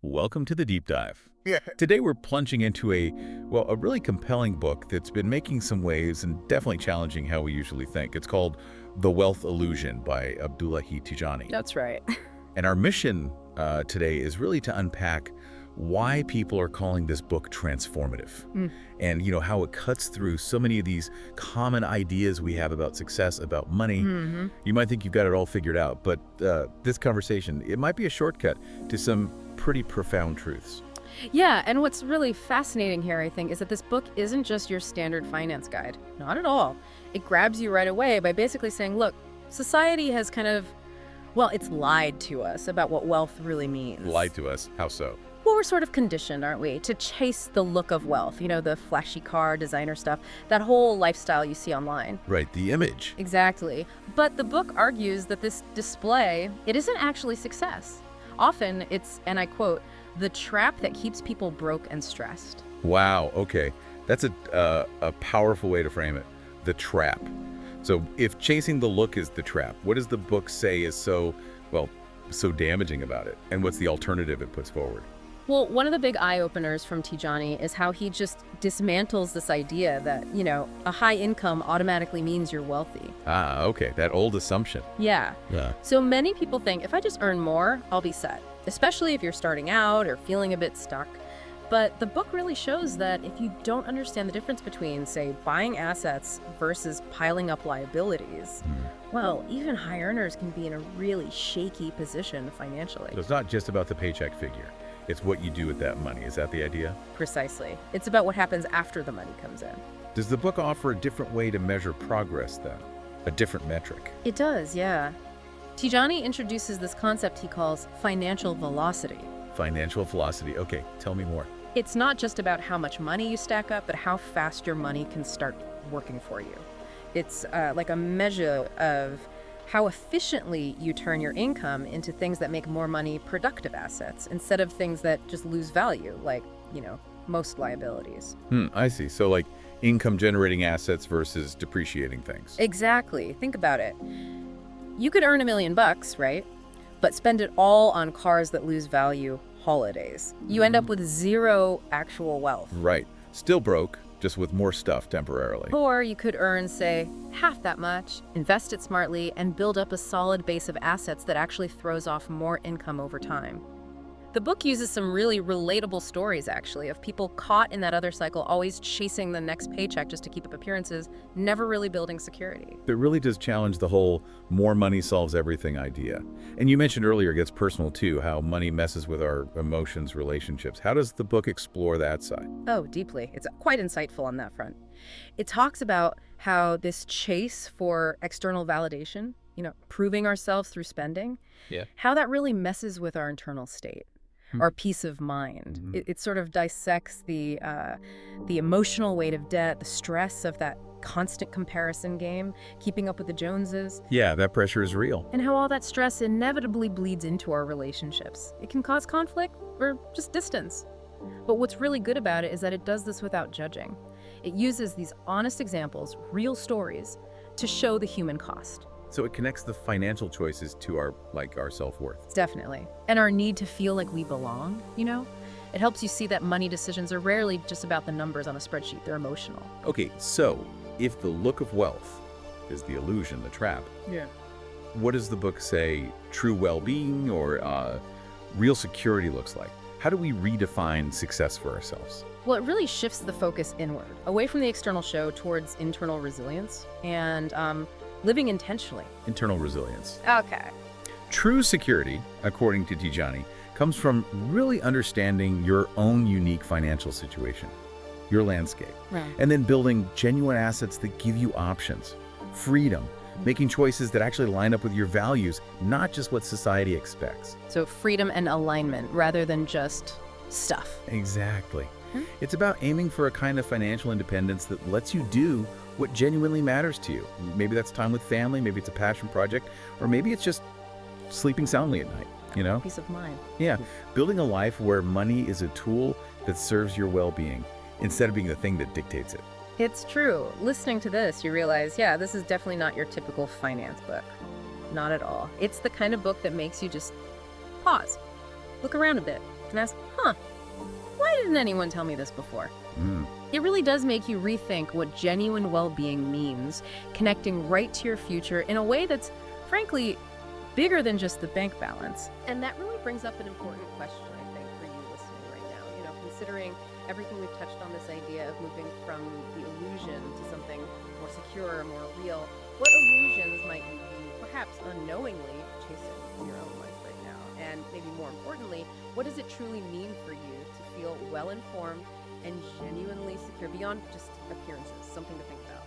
Welcome to the deep dive. Yeah. Today we're plunging into a really compelling book that's been making some waves and definitely challenging how we usually think. It's called The Wealth Illusion by Abdullahi Tijani. That's right. And our mission today is really to unpack why people are calling this book transformative and, how it cuts through so many of these common ideas we have about success, about money. You might think you've got it all figured out, but this conversation, it might be a shortcut to some pretty profound truths. Yeah, and what's really fascinating here, I think, is that this book isn't just your standard finance guide. Not at all. It grabs you right away by basically saying, look, society has it's lied to us about what wealth really means. Lied to us? How so? Well, we're sort of conditioned, aren't we, to chase the look of wealth, the flashy car, designer stuff, that whole lifestyle you see online. Right, the image. Exactly. But the book argues that this display, it isn't actually success. Often it's, and I quote, the trap that keeps people broke and stressed. Wow, okay. That's a powerful way to frame it. The trap. So if chasing the look is the trap, what does the book say is so damaging about it? And what's the alternative it puts forward? Well, one of the big eye-openers from Tijani is how he just dismantles this idea that, a high income automatically means you're wealthy. Ah, okay, that old assumption. Yeah. Yeah. So many people think, if I just earn more, I'll be set, especially if you're starting out or feeling a bit stuck. But the book really shows that if you don't understand the difference between, say, buying assets versus piling up liabilities, well, even high earners can be in a really shaky position financially. So it's not just about the paycheck figure. It's what you do with that money. Is that the idea? Precisely. It's about what happens after the money comes in. Does the book offer a different way to measure progress then? A different metric? It does, yeah. Tijani introduces this concept he calls financial velocity. Financial velocity. Okay, tell me more. It's not just about how much money you stack up, but how fast your money can start working for you. It's like a measure of how efficiently you turn your income into things that make more money productive assets instead of things that just lose value, like, most liabilities. I see. So like income generating assets versus depreciating things. Exactly. Think about it. You could earn $1 million, right? But spend it all on cars that lose value, holidays. You end up with zero actual wealth. Right. Still broke, just with more stuff temporarily. Or you could earn, say, half that much, invest it smartly, and build up a solid base of assets that actually throws off more income over time. The book uses some really relatable stories, actually, of people caught in that other cycle, always chasing the next paycheck just to keep up appearances, never really building security. It really does challenge the whole more money solves everything idea. And you mentioned earlier, it gets personal too, how money messes with our emotions, relationships. How does the book explore that side? Oh, deeply. It's quite insightful on that front. It talks about how this chase for external validation, proving ourselves through spending, how that really messes with our internal state. Our peace of mind. It sort of dissects the emotional weight of debt, the stress of that constant comparison game, keeping up with the Joneses. Yeah, that pressure is real. And how all that stress inevitably bleeds into our relationships. It can cause conflict or just distance. But what's really good about it is that it does this without judging. It uses these honest examples, real stories, to show the human cost. So it connects the financial choices to our self-worth. Definitely. And our need to feel like we belong, It helps you see that money decisions are rarely just about the numbers on a spreadsheet. They're emotional. Okay, so if the look of wealth is the illusion, the trap, what does the book say true well-being or real security looks like? How do we redefine success for ourselves? Well, it really shifts the focus inward, away from the external show towards internal resilience and living intentionally. Internal resilience. Okay. True security, according to Tijani, comes from really understanding your own unique financial situation, your landscape, Right. and then building genuine assets that give you options, freedom, making choices that actually line up with your values, not just what society expects. So freedom and alignment rather than just stuff. Exactly. It's about aiming for a kind of financial independence that lets you do what genuinely matters to you. Maybe that's time with family, maybe it's a passion project, or maybe it's just sleeping soundly at night, Peace of mind. Yeah, building a life where money is a tool that serves your well-being instead of being the thing that dictates it. It's true. Listening to this, you realize, this is definitely not your typical finance book. Not at all. It's the kind of book that makes you just pause, look around a bit, and ask, why didn't anyone tell me this before? It really does make you rethink what genuine well-being means, connecting right to your future in a way that's, frankly, bigger than just the bank balance. And that really brings up an important question, I think, for you listening right now. Considering everything we've touched on, this idea of moving from the illusion to something more secure, more real, what illusions might you be perhaps unknowingly chasing in your own life right now? And maybe more importantly, what does it truly mean for you to feel well-informed and genuinely secure beyond just appearances? Something to think about.